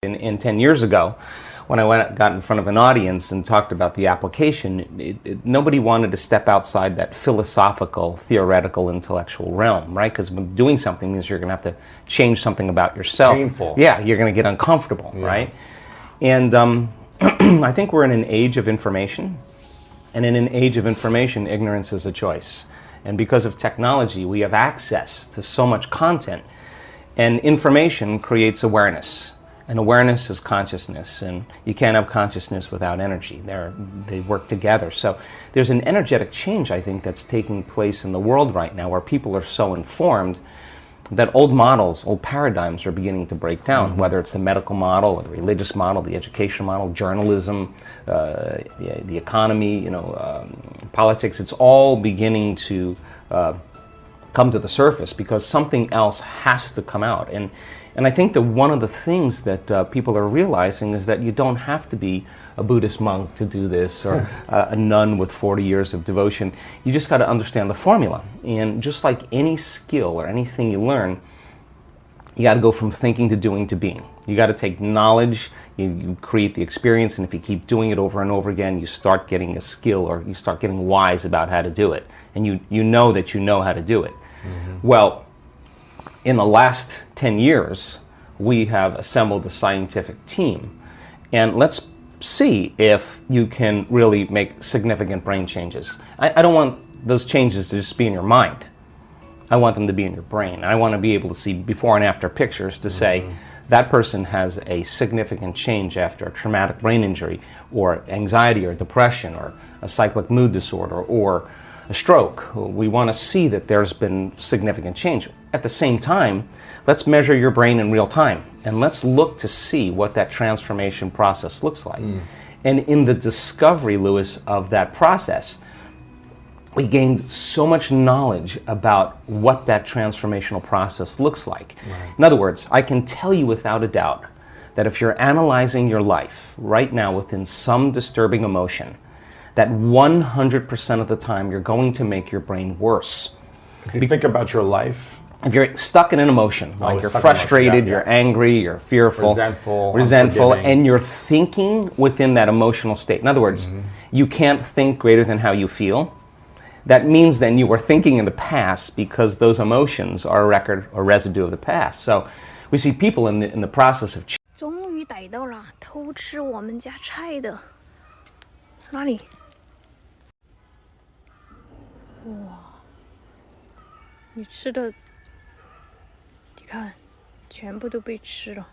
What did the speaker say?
In 10 years ago, when I got in front of an audience and talked about the application, nobody wanted to step outside that philosophical, theoretical, intellectual realm, right? Because doing something means you're going to have to change something about yourself. Painful. Yeah, you're going to get uncomfortable, right? And I think we're in an age of information, and in an age of information, ignorance is a choice. And because of technology, we have access to so much content, and information creates awareness. And awareness is consciousness, and you can't have consciousness without energy. They work together. So there's an energetic change, I think, that's taking place in the world right now, where people are so informed that old models, old paradigms are beginning to break down, whether it's the medical model, or the religious model, the education model, journalism, the economy, politics. It's all beginning to come to the surface because something else has to come out. And I think that one of the things that people are realizing is that you don't have to be a Buddhist monk to do this, or a nun with 40 years of devotion. You just got to understand the formula. And just like any skill or anything you learn, you got to go from thinking to doing to being. You got to take knowledge, you create the experience, and if you keep doing it over and over again, you start getting a skill, or you start getting wise about how to do it. And you know that you know how to do it. Well, in the last 10 years, we have assembled a scientific team. And let's see if you can really make significant brain changes. I don't want those changes to just be in your mind. I want them to be in your brain. I want to be able to see before and after pictures to say, that person has a significant change after a traumatic brain injury, or anxiety, or depression, or a cyclic mood disorder, or a stroke. We want to see that there's been significant change. At the same time, let's measure your brain in real time, and let's look to see what that transformation process looks like. And in the discovery, Louis, of that process, we gained so much knowledge about what that transformational process looks like. In other words, I can tell you without a doubt that if you're analyzing your life right now within some disturbing emotion, that 100% of the time you're going to make your brain worse. If you think about your life, if you're stuck in an emotion, like you're frustrated, you're angry, you're fearful, resentful, and you're thinking within that emotional state. In other words, you can't think greater than how you feel. That means then you were thinking in the past, because those emotions are a record or residue of the past. So we see people in the process of 终于逮到了偷吃我们家菜的，哪里？哇，你吃的，你看，全部都被吃了。